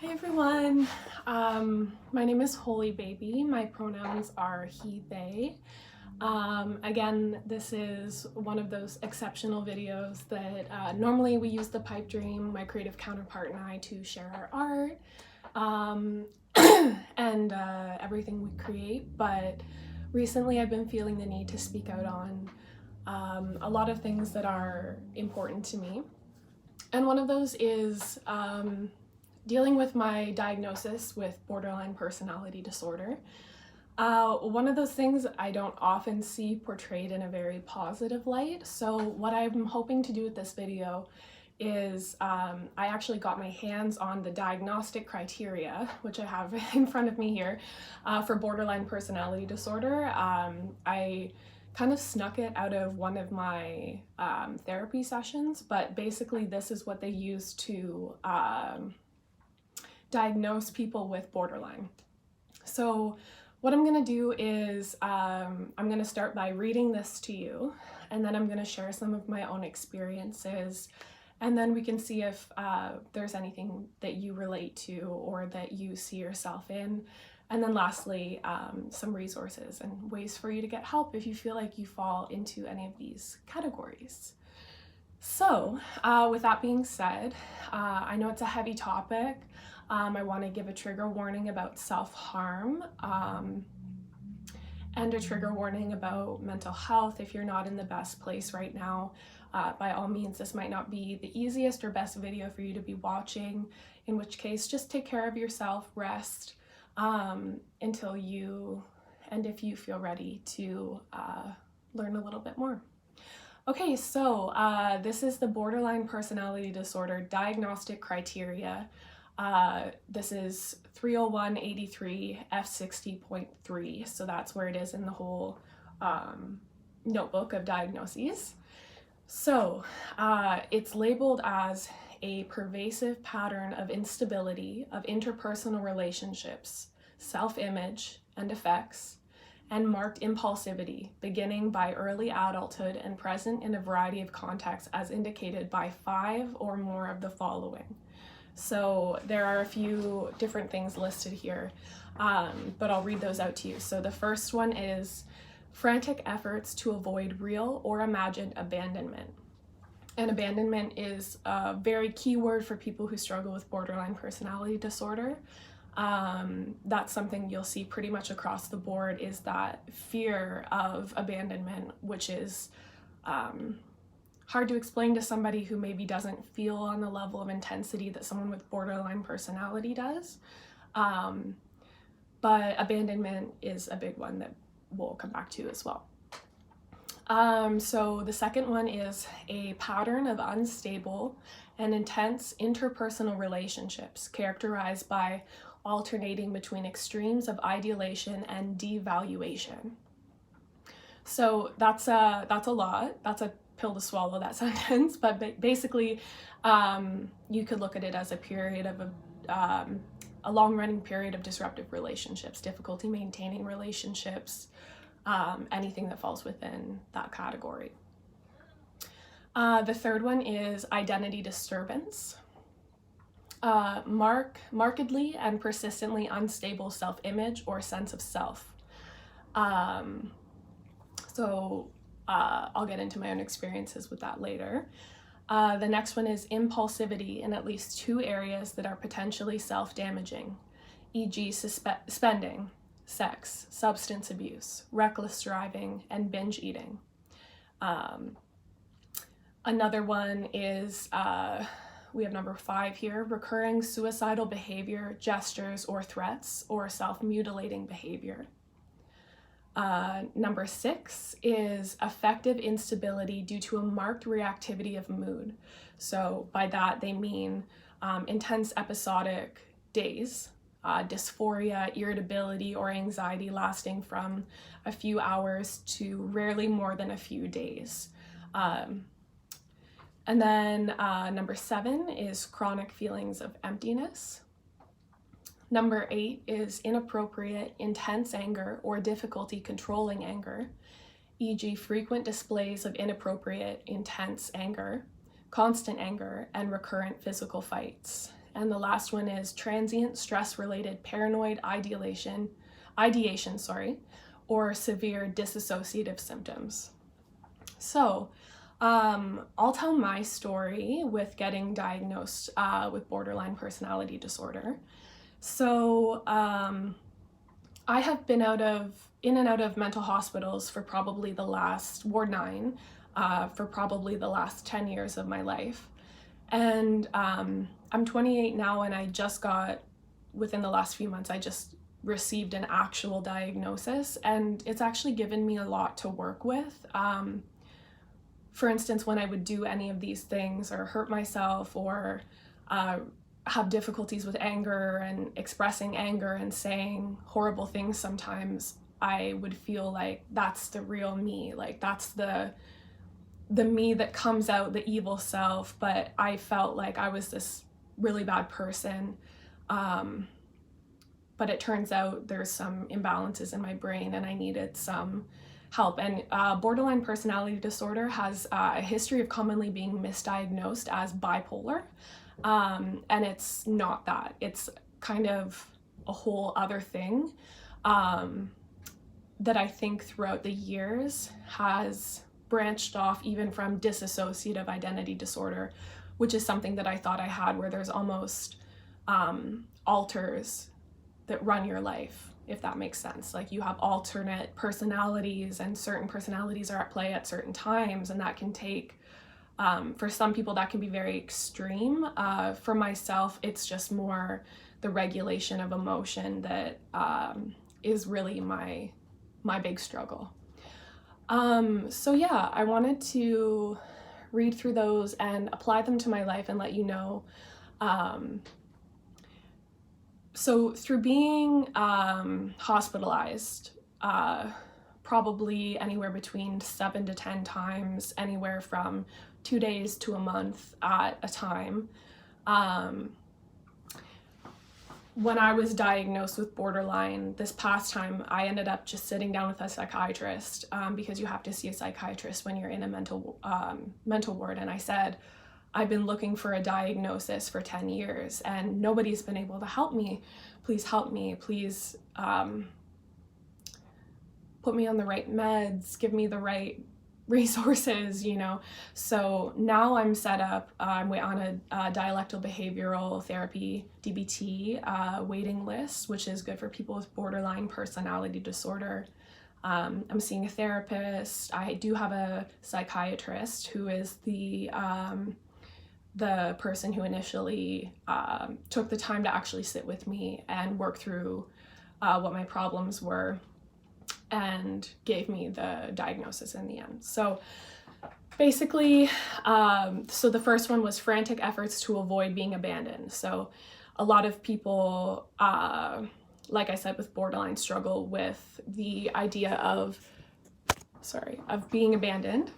Hi everyone, my name is Holy Baby. My pronouns are he, they. Again, this is one of those exceptional videos that normally we use the pipe dream, my creative counterpart and I, to share our art and everything we create, but recently I've been feeling the need to speak out on a lot of things that are important to me. And one of those is dealing with my diagnosis with borderline personality disorder. One of those things I don't often see portrayed in a very positive light. So what I'm hoping to do with this video is I actually got my hands on the diagnostic criteria, which I have in front of me here, for borderline personality disorder. I kind of snuck it out of one of my therapy sessions, but basically this is what they use to diagnose people with borderline. So what I'm going to do is I'm going to start by reading this to you, and then I'm going to share some of my own experiences, and then we can see if there's anything that you relate to or that you see yourself in. And then lastly, some resources and ways for you to get help if you feel like you fall into any of these categories. So with that being said, I know it's a heavy topic. I want to give a trigger warning about self-harm and a trigger warning about mental health. If you're not in the best place right now, by all means, this might not be the easiest or best video for you to be watching, in which case just take care of yourself, rest until you, and if you feel ready to learn a little bit more. Okay, so this is the borderline personality disorder diagnostic criteria. This is 30183 F60.3, so that's where it is in the whole notebook of diagnoses. So it's labeled as a pervasive pattern of instability of interpersonal relationships, self-image and effects, and marked impulsivity beginning by early adulthood and present in a variety of contexts as indicated by 5 or more of the following. So there are a few different things listed here, but I'll read those out to you. So the first one is frantic efforts to avoid real or imagined abandonment. And abandonment is a very key word for people who struggle with borderline personality disorder. That's something you'll see pretty much across the board, is that fear of abandonment, which is hard to explain to somebody who maybe doesn't feel on the level of intensity that someone with borderline personality does. But abandonment is a big one that we'll come back to as well. So the second one is a pattern of unstable and intense interpersonal relationships characterized by alternating between extremes of ideation and devaluation. So that's a lot. That's a pill to swallow, that sentence, but basically you could look at it as a period of a long-running period of disruptive relationships, difficulty maintaining relationships, anything that falls within that category. The third one is identity disturbance. Markedly and persistently unstable self-image or sense of self. I'll get into my own experiences with that later. The next one is impulsivity in at least 2 areas that are potentially self-damaging, e.g. spending, sex, substance abuse, reckless driving, and binge eating. Another one is, we have number 5 here, recurring suicidal behavior, gestures, or threats, or self-mutilating behavior. Number 6 is affective instability due to a marked reactivity of mood. So by that they mean intense episodic days, dysphoria, irritability, or anxiety lasting from a few hours to rarely more than a few days. And then number 7 is chronic feelings of emptiness. Number 8 is inappropriate, intense anger or difficulty controlling anger, e.g. frequent displays of inappropriate, intense anger, constant anger, and recurrent physical fights. And the last one is transient stress-related paranoid ideation, or severe dissociative symptoms. So I'll tell my story with getting diagnosed with borderline personality disorder. So I have been in and out of mental hospitals for probably the last, Ward 9, for probably the last 10 years of my life. And I'm 28 now, and I just got, within the last few months, I just received an actual diagnosis, and it's actually given me a lot to work with. For instance, when I would do any of these things or hurt myself or have difficulties with anger and expressing anger and saying horrible things sometimes, I would feel like that's the real me, like that's the me that comes out, the evil self, but I felt like I was this really bad person. But it turns out there's some imbalances in my brain and I needed some help. And borderline personality disorder has a history of commonly being misdiagnosed as bipolar. And it's not that. It's kind of a whole other thing that I think throughout the years has branched off even from dissociative identity disorder, which is something that I thought I had, where there's almost alters that run your life, if that makes sense. Like you have alternate personalities and certain personalities are at play at certain times, and that can take, for some people that can be very extreme. For myself, it's just more the regulation of emotion that is really my big struggle. So yeah, I wanted to read through those and apply them to my life and let you know. So through being hospitalized, probably anywhere between 7 to 10 times, anywhere from 2 days to a month at a time. When I was diagnosed with borderline this past time, I ended up just sitting down with a psychiatrist because you have to see a psychiatrist when you're in a mental ward. And I said, I've been looking for a diagnosis for 10 years and nobody's been able to help me. Please help me. Please put me on the right meds, give me the right resources, you know. So now I'm set up, I'm on a dialectal behavioral therapy, DBT, waiting list, which is good for people with borderline personality disorder. I'm seeing a therapist. I do have a psychiatrist who is the person who initially took the time to actually sit with me and work through what my problems were and gave me the diagnosis in the end. So basically, so the first one was frantic efforts to avoid being abandoned. So a lot of people, like I said, with borderline struggle with the idea of being abandoned.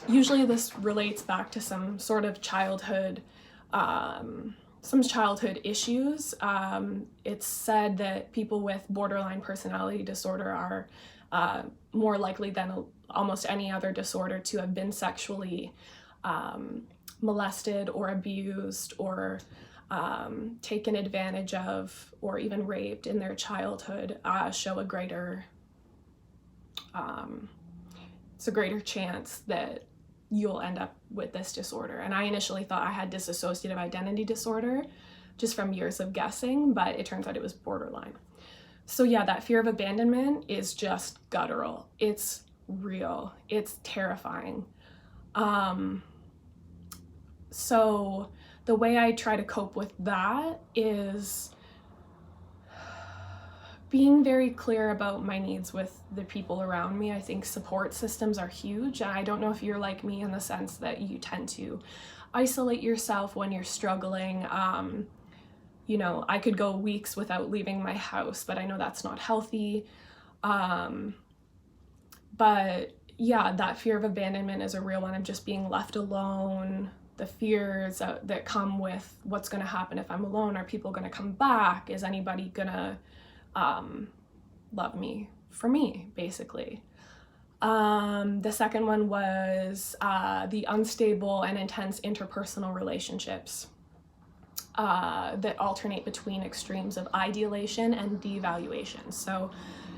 Usually this relates back to some sort of childhood issues. It's said that people with borderline personality disorder are more likely than almost any other disorder to have been sexually molested or abused or taken advantage of or even raped in their childhood, show a greater it's a greater chance that you'll end up with this disorder. And I initially thought I had dissociative identity disorder just from years of guessing, but it turns out it was borderline. So yeah, that fear of abandonment is just guttural. It's real. It's terrifying. So the way I try to cope with that is being very clear about my needs with the people around me. I think support systems are huge. And I don't know if you're like me in the sense that you tend to isolate yourself when you're struggling. You know, I could go weeks without leaving my house, but I know that's not healthy. But yeah, that fear of abandonment is a real one. I'm just being left alone. The fears that come with what's going to happen if I'm alone. Are people going to come back? Is anybody going to love me for me, basically. The second one was the unstable and intense interpersonal relationships. that alternate between extremes of ideation and devaluation. So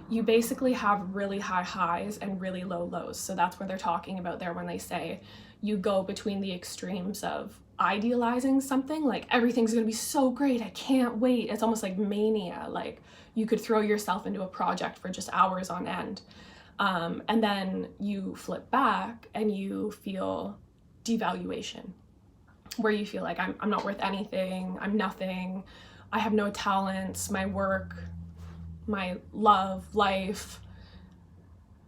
you basically have really high highs and really low lows. So that's what they're talking about there when they say you go between the extremes of idealizing something, like everything's gonna be so great, I can't wait. It's almost like mania, like you could throw yourself into a project for just hours on end. And then you flip back and you feel devaluation, where you feel like I'm not worth anything, I'm nothing, I have no talents, my work, my love, life,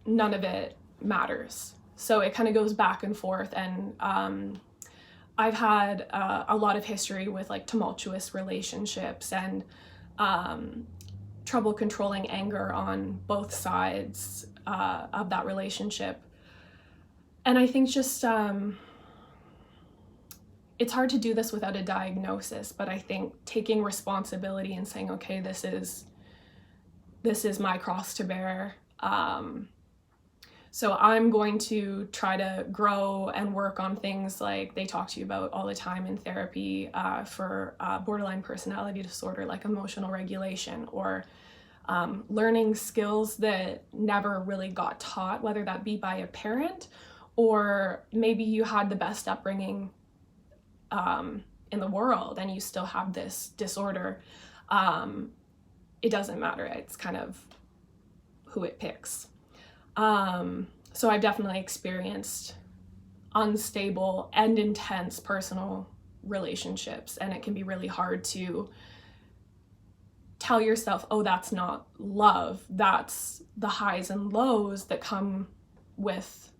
none of it matters. So it kind of goes back and forth. And I've had a lot of history with like tumultuous relationships and trouble controlling anger on both sides of that relationship. And I think just it's hard to do this without a diagnosis, but I think taking responsibility and saying, okay, this is my cross to bear. So I'm going to try to grow and work on things like they talk to you about all the time in therapy for borderline personality disorder, like emotional regulation, or learning skills that never really got taught, whether that be by a parent or maybe you had the best upbringing in the world and you still have this disorder. It doesn't matter. It's kind of who it picks. So I've definitely experienced unstable and intense personal relationships, and it can be really hard to tell yourself, oh, that's not love. That's the highs and lows that come with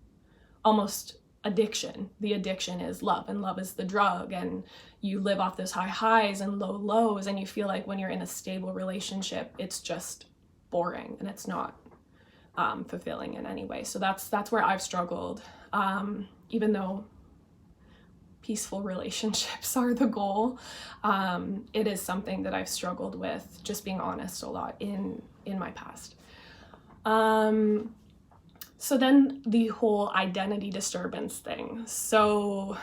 almost addiction. The addiction is love, and love is the drug, and you live off those high highs and low lows, and you feel like when you're in a stable relationship, it's just boring and it's not fulfilling in any way. So that's where I've struggled, even though peaceful relationships are the goal. It is something that I've struggled with, just being honest, a lot in my past. So then the whole identity disturbance thing. So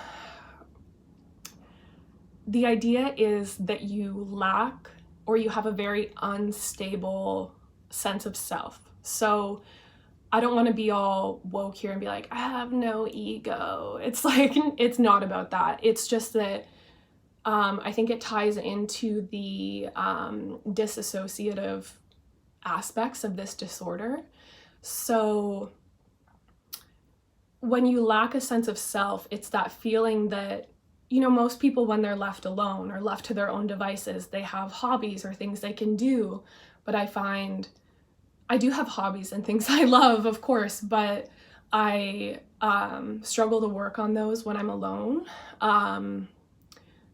the idea is that you lack or you have a very unstable sense of self. So I don't want to be all woke here and be like, I have no ego. It's like, it's not about that. It's just that I think it ties into the disassociative aspects of this disorder. So when you lack a sense of self, it's that feeling that, you know, most people when they're left alone or left to their own devices, they have hobbies or things they can do. But I find I do have hobbies and things I love, of course, but I struggle to work on those when I'm alone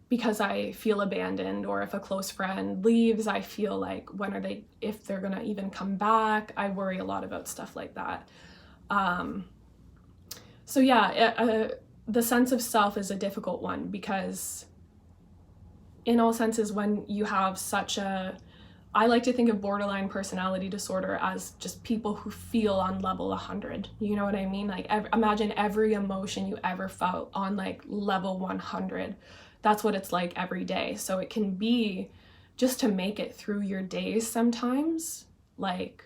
because I feel abandoned, or if a close friend leaves, I feel like if they're gonna even come back. I worry a lot about stuff like that. So yeah, the sense of self is a difficult one because in all senses, when you have I like to think of borderline personality disorder as just people who feel on level 100. You know what I mean? Like imagine every emotion you ever felt on like level 100. That's what it's like every day. So it can be just to make it through your days sometimes, like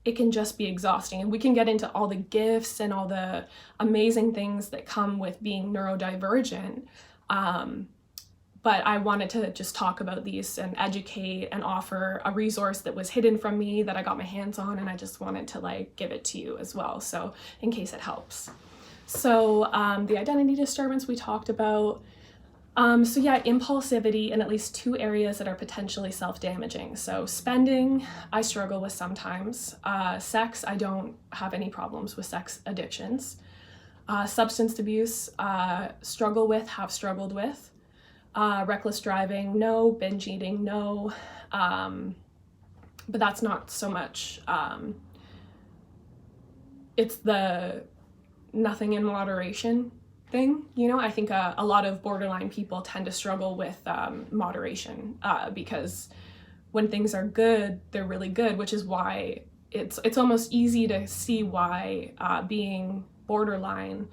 it can just be exhausting. And we can get into all the gifts and all the amazing things that come with being neurodivergent. But I wanted to just talk about these and educate and offer a resource that was hidden from me that I got my hands on, and I just wanted to like give it to you as well, so in case it helps. So the identity disturbance we talked about. So yeah, impulsivity in at least 2 areas that are potentially self-damaging. So spending, I struggle with sometimes. Sex, I don't have any problems with sex addictions. Substance abuse, have struggled with. Reckless driving, no. Binge eating, no. But that's not so much, it's the nothing in moderation thing, you know? I think a lot of borderline people tend to struggle with moderation because when things are good, they're really good, which is why it's almost easy to see why being borderline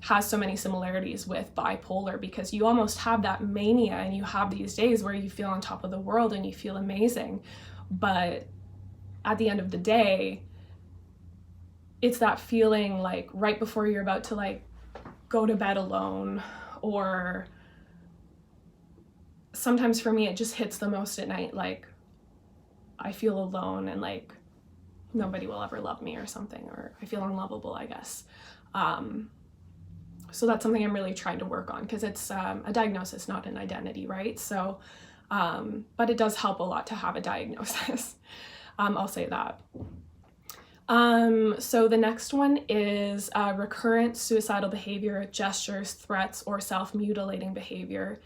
has so many similarities with bipolar, because you almost have that mania and you have these days where you feel on top of the world and you feel amazing. But at the end of the day, it's that feeling like right before you're about to like go to bed alone, or sometimes for me it just hits the most at night, like I feel alone and like nobody will ever love me or something, or I feel unlovable, I guess. So that's something I'm really trying to work on, because it's a diagnosis, not an identity, right? So, but it does help a lot to have a diagnosis. I'll say that. So the next one is recurrent suicidal behavior, gestures, threats, or self-mutilating behavior.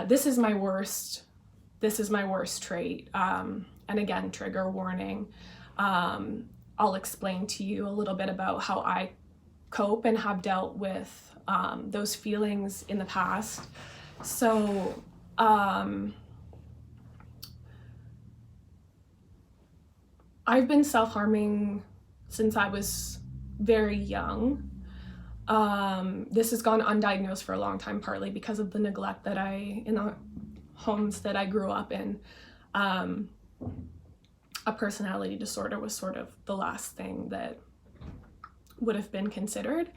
This is my worst trait. And again, trigger warning. I'll explain to you a little bit about how I cope and have dealt with those feelings in the past. So I've been self-harming since I was very young. This has gone undiagnosed for a long time, partly because of the neglect that in the homes that I grew up in. A personality disorder was sort of the last thing that would have been considered.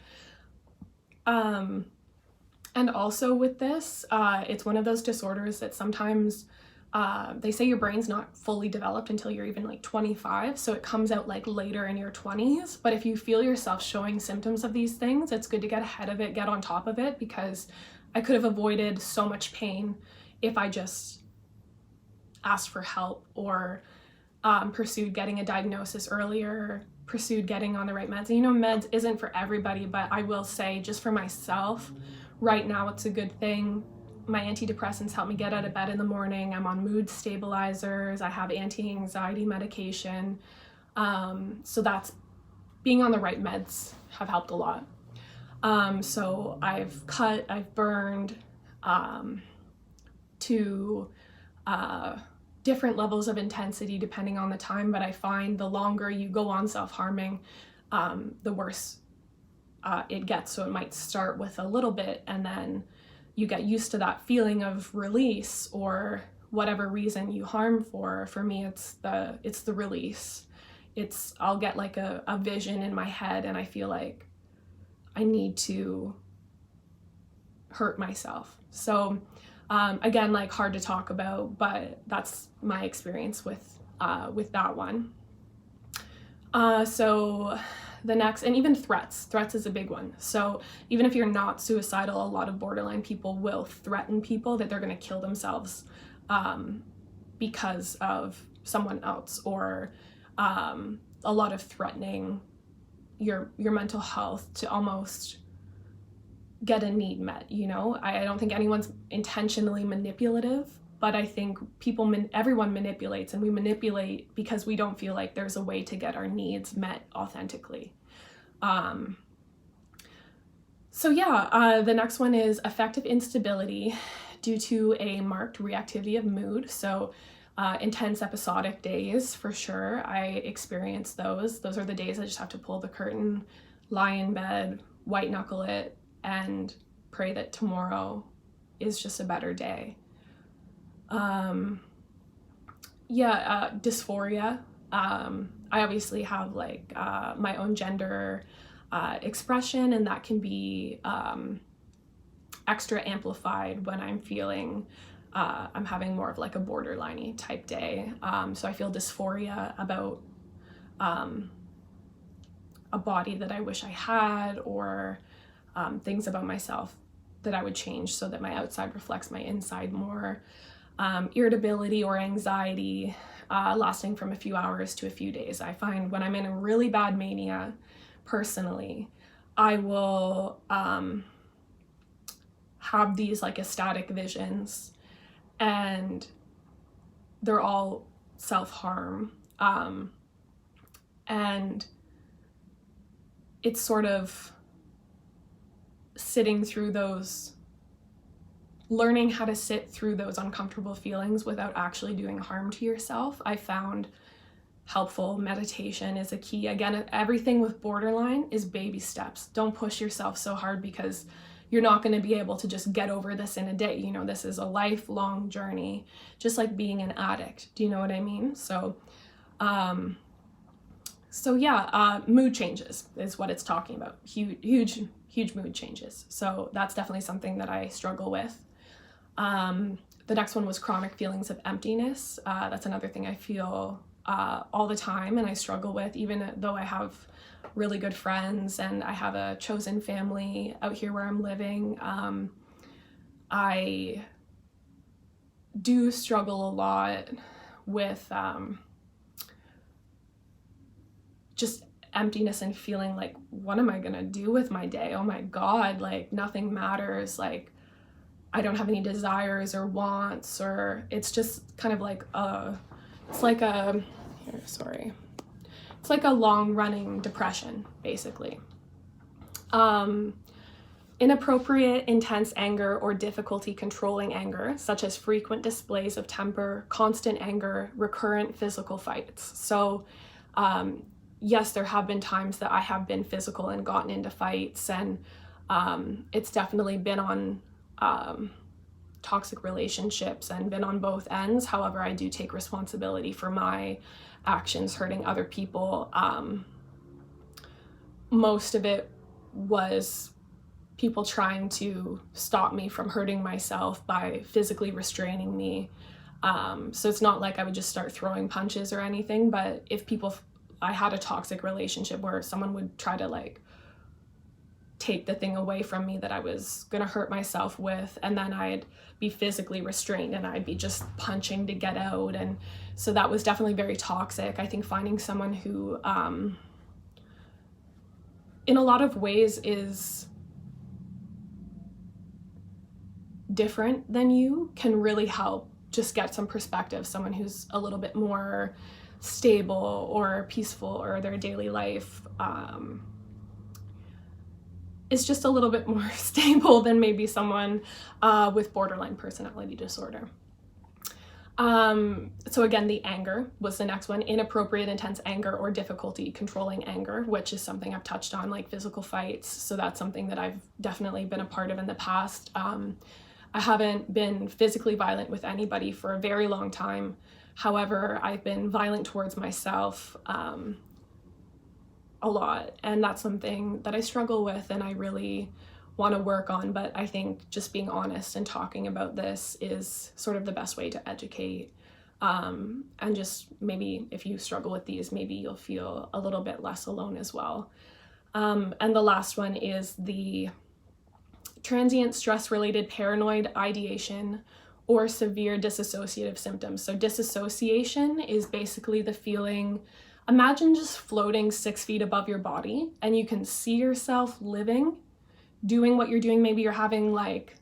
And also with this, it's one of those disorders that sometimes they say your brain's not fully developed until you're even like 25, so it comes out like later in your 20s. But if you feel yourself showing symptoms of these things, it's good to get ahead of it, get on top of it, because I could have avoided so much pain if I just asked for help, or pursued getting a diagnosis earlier, pursued getting on the right meds. And you know, meds isn't for everybody, but I will say, just for myself, right now it's a good thing. My antidepressants help me get out of bed in the morning. I'm on mood stabilizers. I have anti-anxiety medication. So that's, being on the right meds have helped a lot. So I've cut, I've burned to different levels of intensity depending on the time, but I find the longer you go on self-harming, the worse it gets. So it might start with a little bit, and then you get used to that feeling of release, or whatever reason you harm for. For me, it's the release. I'll get like a vision in my head, and I feel like I need to hurt myself. So again, like hard to talk about, but that's my experience with that one. So the next, and even threats is a big one. So even if you're not suicidal, a lot of borderline people will threaten people that they're going to kill themselves because of someone else, or a lot of threatening your mental health to almost get a need met. You know, I don't think anyone's intentionally manipulative, but I think everyone manipulates, and we manipulate because we don't feel like there's a way to get our needs met authentically. So yeah, the next one is affective instability due to a marked reactivity of mood. So intense episodic days, for sure. I experience those. Those are the days I just have to pull the curtain, lie in bed, white knuckle it, and pray that tomorrow is just a better day. Dysphoria. I obviously have like my own gender expression, and that can be extra amplified when I'm feeling I'm having more of like a borderline-y type day. So I feel dysphoria about a body that I wish I had, or things about myself that I would change so that my outside reflects my inside more. Irritability or anxiety lasting from a few hours to a few days. I find when I'm in a really bad mania, personally, I will have these like ecstatic visions, and they're all self-harm. And it's sort of sitting through those, learning how to sit through those uncomfortable feelings without actually doing harm to yourself, I found helpful. Meditation is a key. Again, everything with borderline is baby steps. Don't push yourself so hard, because you're not going to be able to just get over this in a day. You know, this is a lifelong journey, just like being an addict. Do you know what I mean? So mood changes is what it's talking about. Huge mood changes. So that's definitely something that I struggle with. The next one was chronic feelings of emptiness. That's another thing I feel all the time and I struggle with, even though I have really good friends and I have a chosen family out here where I'm living. I do struggle a lot with just emptiness and feeling like, what am I gonna do with my day? Oh my God, like nothing matters. Like I don't have any desires or wants, or it's just kind of like it's like a long running depression, basically. Inappropriate, intense anger or difficulty controlling anger, such as frequent displays of temper, constant anger, recurrent physical fights. So yes, there have been times that I have been physical and gotten into fights, and it's definitely been on toxic relationships and been on both ends. However, I do take responsibility for my actions hurting other people. Most of it was people trying to stop me from hurting myself by physically restraining me. So it's not like I would just start throwing punches or anything, but I had a toxic relationship where someone would try to like take the thing away from me that I was gonna hurt myself with, and then I'd be physically restrained and I'd be just punching to get out. And so that was definitely very toxic. I think finding someone who in a lot of ways is different than you can really help just get some perspective. Someone who's a little bit more stable or peaceful, or their daily life is just a little bit more stable than maybe someone with borderline personality disorder. So again, the anger was the next one. Inappropriate, intense anger or difficulty controlling anger, which is something I've touched on, like physical fights. So that's something that I've definitely been a part of in the past. I haven't been physically violent with anybody for a very long time. However, I've been violent towards myself a lot, and that's something that I struggle with and I really want to work on. But I think just being honest and talking about this is sort of the best way to educate, and just maybe if you struggle with these, maybe you'll feel a little bit less alone as well. And the last one is the transient stress-related paranoid ideation or severe dissociative symptoms. So dissociation is basically the feeling, imagine just floating 6 feet above your body and you can see yourself living, doing what you're doing. Maybe you're having like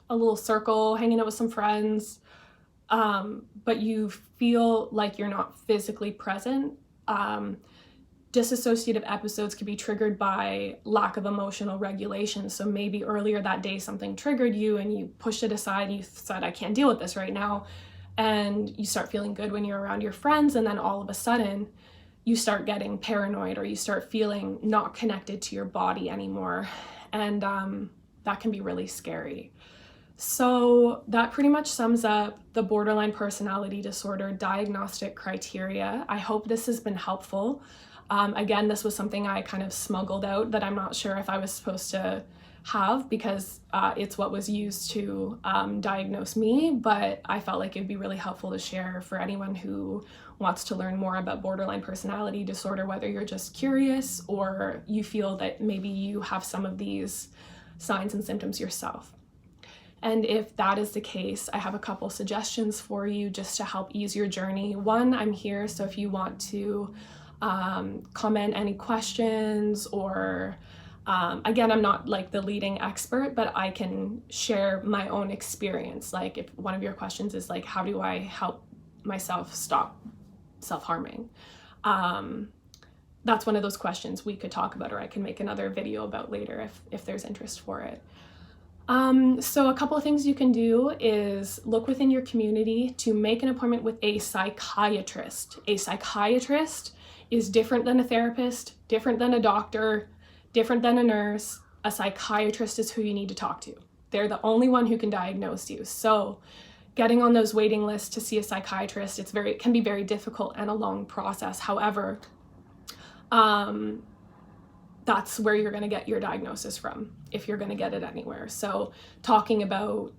a little circle, hanging out with some friends, but you feel like you're not physically present. Dissociative episodes can be triggered by lack of emotional regulation. So maybe earlier that day something triggered you and you pushed it aside and you said, I can't deal with this right now. And you start feeling good when you're around your friends, and then all of a sudden you start getting paranoid, or you start feeling not connected to your body anymore. And that can be really scary. So that pretty much sums up the borderline personality disorder diagnostic criteria. I hope this has been helpful. Again, this was something I kind of smuggled out that I'm not sure if I was supposed to have, because it's what was used to diagnose me, but I felt like it'd be really helpful to share for anyone who wants to learn more about borderline personality disorder, whether you're just curious or you feel that maybe you have some of these signs and symptoms yourself. And if that is the case, I have a couple suggestions for you just to help ease your journey. One, I'm here, so if you want to comment any questions, or again, I'm not like the leading expert, but I can share my own experience. Like if one of your questions is like, how do I help myself stop self-harming? That's one of those questions we could talk about, or I can make another video about later if there's interest for it. So a couple of things you can do is look within your community to make an appointment with a psychiatrist. A psychiatrist is different than a therapist, different than a doctor, different than a nurse. A psychiatrist is who you need to talk to. They're the only one who can diagnose you. So getting on those waiting lists to see a psychiatrist, it can be very difficult and a long process. However, that's where you're going to get your diagnosis from, if you're going to get it anywhere. So talking about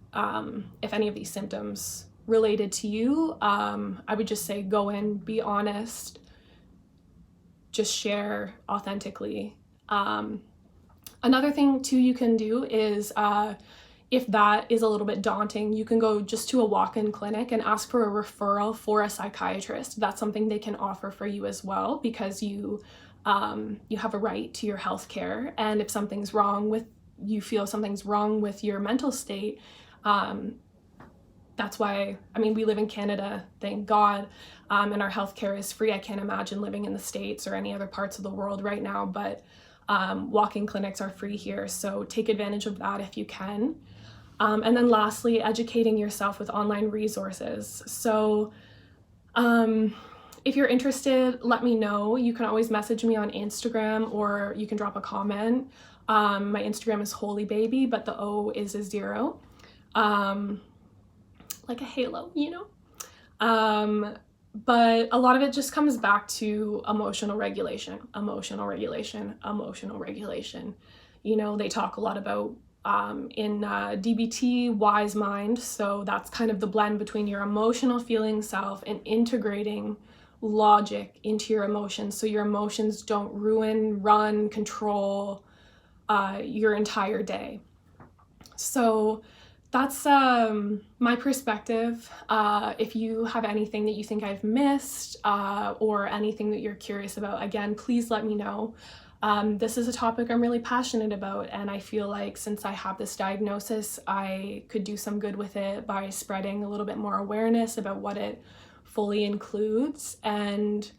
if any of these symptoms related to you, I would just say go in, be honest, just share authentically. Another thing too you can do is if that is a little bit daunting, you can go just to a walk-in clinic and ask for a referral for a psychiatrist. That's something they can offer for you as well, because you have a right to your health care. And if you feel something's wrong with your mental state, that's why, we live in Canada, thank God, and our healthcare is free. I can't imagine living in the States or any other parts of the world right now, but walk-in clinics are free here, so take advantage of that if you can. And then lastly, educating yourself with online resources. So if you're interested, let me know. You can always message me on Instagram, or you can drop a comment. My Instagram is holybaby, but the O is a 0. Like a halo, But a lot of it just comes back to emotional regulation. They talk a lot about in DBT, wise mind. So that's kind of the blend between your emotional feeling self and integrating logic into your emotions, so your emotions don't run, control your entire day. So that's my perspective. If you have anything that you think I've missed or anything that you're curious about, again, please let me know. This is a topic I'm really passionate about, and I feel like since I have this diagnosis, I could do some good with it by spreading a little bit more awareness about what it fully includes, and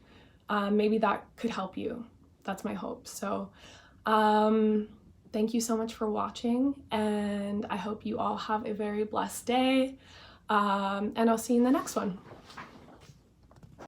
maybe that could help you. That's my hope. So thank you so much for watching, and I hope you all have a very blessed day, and I'll see you in the next one.